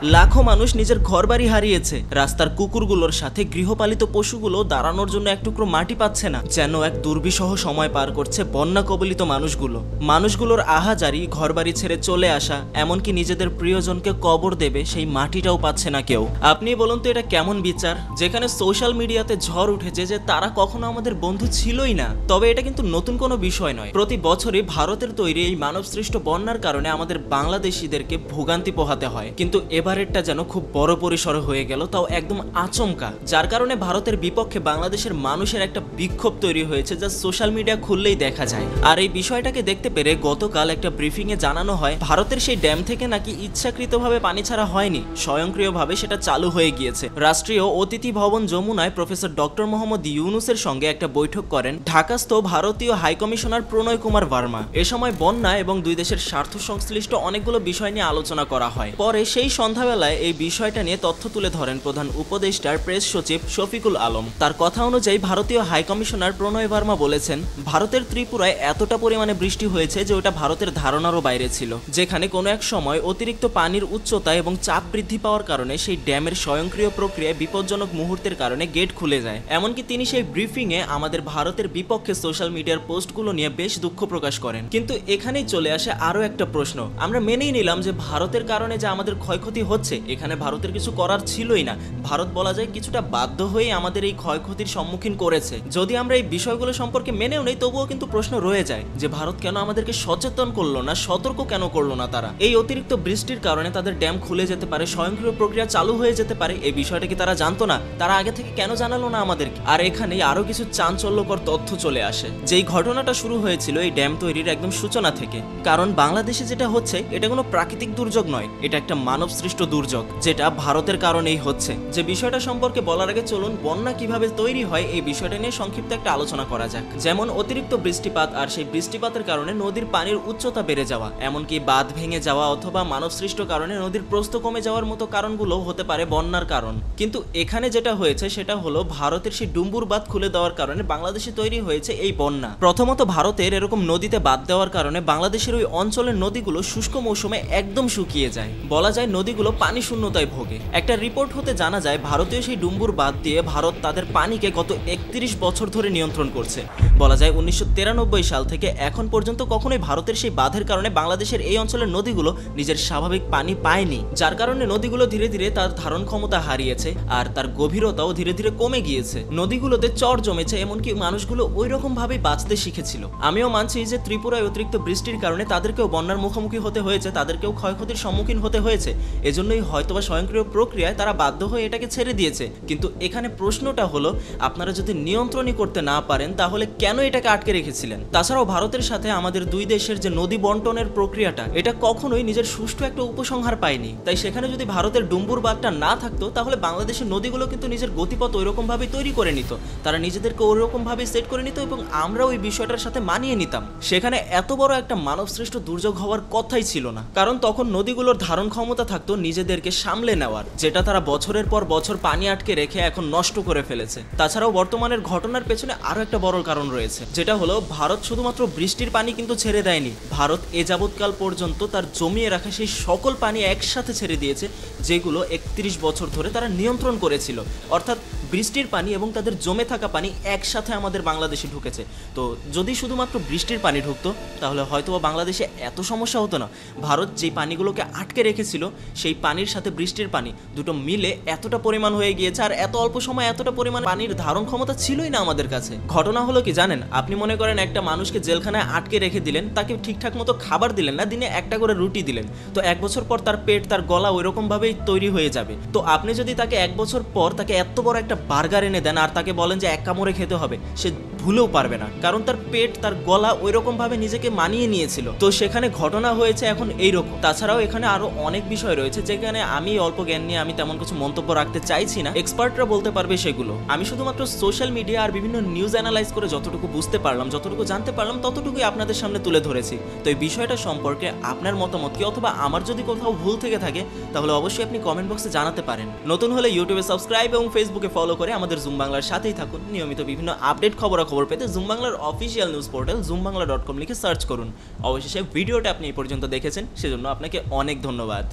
লাখো মানুষ নিজের ঘরবাড়ি হারিয়েছে। রাস্তার কুকুরগুলোর সাথে গৃহপালিত পশুগুলো দাঁড়ানোর জন্য এক টুকরো মাটি পাচ্ছে না। যেন এক দুর্বিষহ সময় পার করছে বন্যা কবলিত মানুষগুলোর আহাজারি, ঘরবাড়ি ছেড়ে চলে আসা, এমনকি নিজেদের প্রিয়জনকে কবর দেবে সেই মাটিটাও পাচ্ছে না কেউ। আপনি বলুন তো এটা কেমন বিচার? যেখানে সোশ্যাল মিডিয়াতে ঝড় উঠেছে যে তারা কখনো আমাদের বন্ধু ছিলই না। তবে এটা কিন্তু নতুন কোনো বিষয় নয়। প্রতি বছরই ভারতের তৈরি এই মানবসৃষ্ট বন্যার কারণে আমাদের বাংলাদেশিদেরকে ভোগান্তি পোহাতে হয়, কিন্তু এবারেরটা যেন খুব বড় পরিসরে হয়ে গেল, তাও একদম আচমকা। যার কারণে ভারতের বিপক্ষে বাংলাদেশের মানুষের একটা বিক্ষোভ তৈরি হয়েছে, যা সোশ্যাল মিডিয়া খুললেই দেখা যায়। আর এই বিষয়টাকে দেখতে পেরে গতকাল একটা ব্রিফিং এ জানানো হয় ভারতের সেই ড্যাম থেকে নাকি ইচ্ছাকৃতভাবে পানি ছাড়া হয়নি, স্বয়ংক্রিয়ভাবে সেটা চালু হয়ে গিয়েছে। রাষ্ট্রীয় অতিথি ভবন যমুনায় প্রফেসর ডক্টর মোহাম্মদ ইউনুসের সঙ্গে একটা বৈঠক করেন ঢাকাস্থ ভারতীয় হাইকমিশনার প্রণয় কুমার ভার্মা। এ সময় বন্যা এবং দুই দেশের স্বার্থ সংশ্লিষ্ট অনেকগুলো বিষয় নিয়ে আলোচনা করা হয়। পরে সেই সন্ধ্যাবেলায় এই বিষয়টা নিয়ে তথ্য তুলে ধরেন প্রধান উপদেষ্টার প্রেস সচিব শফিকুল আলম। তার কথা অনুযায়ী ভারতীয় হাইকমিশনার প্রণয় ভার্মা বলেছেন, ভারতের ত্রিপুরায় এতটা পরিমাণে বৃষ্টি হয়েছে যে ওটা ভারতের ধারণারও বাইরে ছিল, যেখানে কোনো এক সময় অতিরিক্ত পানির উচ্চতা এবং চাপ বৃদ্ধি পাওয়ার কারণে সেই ড্যামের স্বয়ংক্রিয় প্রক্রিয়ায় বিপজ্জনক মুহূর্তের কারণে গেট খুলে যায়। এমনকি তিনি সেই ব্রিফিংয়ে আমাদের ভারতের বিপক্ষে সোশ্যাল মিডিয়ার পোস্টগুলো নিয়ে বেশ দুঃখ প্রকাশ করেন। কিন্তু এখানেই চলে আসে আরও একটা প্রশ্ন। আমরা মেনেই নিলাম যে ভারতের কারণে যে আমাদের ক্ষয়ক্ষতি হচ্ছে, এখানে ভারতের কিছু করার ছিলই না। ভারত বলা যায় কিছুটা বাধ্য হয়ে আমাদের এই ক্ষয়ক্ষতির সম্মুখীন করেছে। যদি আমরা এই বিষয়গুলো সম্পর্কে মেনেও নেই, তবুও কিন্তু প্রশ্ন রয়ে যায় যে ভারত কেন আমাদেরকে সচেতন করলো না, সতর্ক কেন করলো না তারা? এই অতিরিক্ত বৃষ্টির কারণে তাদের ড্যাম খুলে যেতে পারে, স্বয়ংক্রিয় প্রক্রিয়া চালু হয়ে যেতে পারে। এই বিষয়টা কি তারা জানতো না? তারা আগে থেকে কেন জানালো না আমাদেরকে? আর এখানেই আরো কিছু চাঞ্চল্যকর তথ্য চলে আসে। যেই ঘটনাটা শুরু হয়েছিল এই ড্যাম তৈরির একদম সূচনা থেকে। কারণ বাংলাদেশে যেটা হচ্ছে এটা কোনো প্রাকৃতিক দুর্যোগ নয়, এটা একটা মানব সৃষ্ট দুর্যোগ, যেটা ভারতের কারণেই হচ্ছে। যে বিষয়টা সম্পর্কে বলার আগে চলুন বন্যা কিভাবে তৈরি হয় এই বিষয়টা নিয়ে সংক্ষিপ্ত একটা আলোচনা করা যাক। যেমন অতিরিক্ত বৃষ্টিপাত, আর সেই বৃষ্টিপাতের কারণে নদীর পানির উচ্চতা বেড়ে যাওয়া, এমনকি বাঁধ ভেঙে যাওয়া অথবা মানব সৃষ্ট কারণে নদীর প্রস্থ কমে যাওয়ার মতো কারণগুলো হতে পারে বন্যার কারণ। কিন্তু এখানে যেটা হয়েছে সেটা হলো ভারতের সেই ডুম্বুর বাঁধ খুলে দেওয়ার কারণে বাংলাদেশে তৈরি হয়েছে এই বন্যা। প্রথমত ভারতের এরকম নদীতে বাঁধ দেওয়ার কারণে বাংলাদেশের ওই অঞ্চলের নদীগুলো শুষ্ক মৌসুমে একদম শুকিয়ে যায়। বলা যায় নদীগুলো পানি শূন্যতায় ভোগে। একটা রিপোর্ট হতে জানা যায় ভারতীয় সেই ডুম্বুর বাঁধ দিয়ে ভারত তাদের পানিকে গত 31 বছর ধরে নিয়ন্ত্রণ করছে। বলা যায় 1993 সাল থেকে এখন পর্যন্ত কখনোই ভারতের সেই বাঁধের কারণে বাংলাদেশের এই অঞ্চলের নদীগুলো নিজের স্বাভাবিক পানি পায়নি, যার কারণে নদীগুলো ধীরে ধীরে তার ধারণ ক্ষমতা হারিয়েছে আর তার গভীরতাও ধীরে ধীরে কমে গিয়েছে। নদীগুলোতে চর জমেছে, এমনকি মানুষগুলো ওই রকম ভাবেই বাঁচতে শিখেছিল। আমিও মানছি যে ত্রিপুরায় অতিরিক্ত বৃষ্টির কারণে তাদেরকেও বন্যার মুখোমুখি হতে হয়েছে, তাদেরকেও ক্ষয়ক্ষতির সম্মুখীন হতে হয়েছে। এজন্যই হয়তোবা স্বয়ংক্রিয় প্রক্রিয়ায় তারা বাধ্য হয়ে এটাকে ছেড়ে দিয়েছে। কিন্তু এখানে প্রশ্নটা হলো, আপনারা যদি নিয়ন্ত্রণই করতে না পারেন তাহলে কেন এটাকে আটকে রেখেছিলেন? তাছাড়াও ভারতের সাথে আমাদের দুই দেশের যে নদী বন্টনের প্রক্রিয়াটা, এটা কখনোই নিজের সুষ্ঠু একটা উপসংহার পায়নি। তাই সেখানে যদি ভারতের ডুম্বুর বাঁধটা না থাকতো তাহলে বাংলাদেশের নদীগুলো কিন্তু নিজের গতিপথ ওইরকম ভাবে তৈরি করে নিত, তারা নিজেদেরকে ওইরকম ভাবে সেট করে নিত এবং আমরা ওই বিষয়টার সাথে মানিয়ে নিতাম। সেখানে এত বড় একটা মানব সৃষ্ট দুর্যোগ হওয়ার কথাই ছিল না, কারণ তখন নদীগুলোর ধারণ ক্ষমতা থাকতো নিজেদেরকে সামলে নেওয়ার, যেটা তারা বছরের পর বছর পানি আটকে রেখে এখন নষ্ট করে ফেলেছে। তাছাড়াও বর্তমানের ঘটনার পেছনে আরো একটা বড় কারণ রয়েছে, যেটা হলো ভারত শুধুমাত্র বৃষ্টির পানি কিন্তু ছেড়ে দেয়নি। ভারত এ যাবৎকাল পর্যন্ত তার জমিয়ে রাখা সেই সকল পানি একসাথে ছেড়ে দিয়েছে, যেগুলো 31 বছর ধরে তারা নিয়ন্ত্রণ করেছিল। অর্থাৎ বৃষ্টির পানি এবং তাদের জমে থাকা পানি একসাথে আমাদের বাংলাদেশে ঢুকেছে। তো যদি শুধুমাত্র বৃষ্টির পানি ঢুকতো তাহলে হয়তো বাংলাদেশে এত সমস্যা হতো না। ভারত যেই পানিগুলোকে আটকে রেখেছিল সেই পানির সাথে বৃষ্টির পানি দুটো মিলে এতটা পরিমাণ হয়ে গিয়েছে, আর এত অল্প সময় এতটা পরিমাণ পানির ধারণ ক্ষমতা ছিলই না আমাদের কাছে। ঘটনা হলো কি জানেন? আপনি মনে করেন একটা মানুষকে জেলখানায় আটকে রেখে দিলেন, তাকে ঠিকঠাক মতো খাবার দিলেন না, দিনে একটা করে রুটি দিলেন, তো 1 বছর পর তার পেট তার গলা ওইরকম ভাবেই তৈরি হয়ে যাবে। তো আপনি যদি তাকে 1 বছর পর তাকে এত বড় একটা বার্গার এনে দেন আর তাকে বলেন যে 1 কামড়ে খেতে হবে, সে ভুলেও পারবে না, কারণ তার পেট তার গলা ওইরকম ভাবে নিজেকে মানিয়ে নিয়েছিল। তো সেখানে ঘটনা হয়েছে এখন এইরকম। তাছাড়াও এখানে আরো অনেক বিষয় রয়েছে যেখানে আমি অল্প জ্ঞান নিয়ে আমি তেমন কিছু মন্তব্য রাখতে চাইছি না, এক্সপার্টরা বলতে পারবে সেগুলো। আমি শুধুমাত্র সোশ্যাল মিডিয়া আর বিভিন্ন নিউজ অ্যানালাইজ করে যতটুকু বুঝতে পারলাম, যতটুকু জানতে পারলাম, ততটুকুই আপনাদের সামনে তুলে ধরেছি। তো এই বিষয়টা সম্পর্কে আপনার মতামত কি, অথবা আমার যদি কোথাও ভুল থেকে থাকে তাহলে অবশ্যই আপনি কমেন্ট বক্সে জানাতে পারেন। নতুন হলে ইউটিউবে সাবস্ক্রাইব এবং ফেসবুকে ফলো করে আমাদের জুম বাংলার সাথেই থাকুন। নিয়মিত বিভিন্ন আপডেট খবরাখবর পেতে জুম বাংলার অফিসিয়াল নিউজ পোর্টাল zoomBangla.com লিখে সার্চ করুন। অবশেষে ভিডিওটা আপনি এই পর্যন্ত দেখেছেন, সেজন্য আপনাকে অনেক ধন্যবাদ।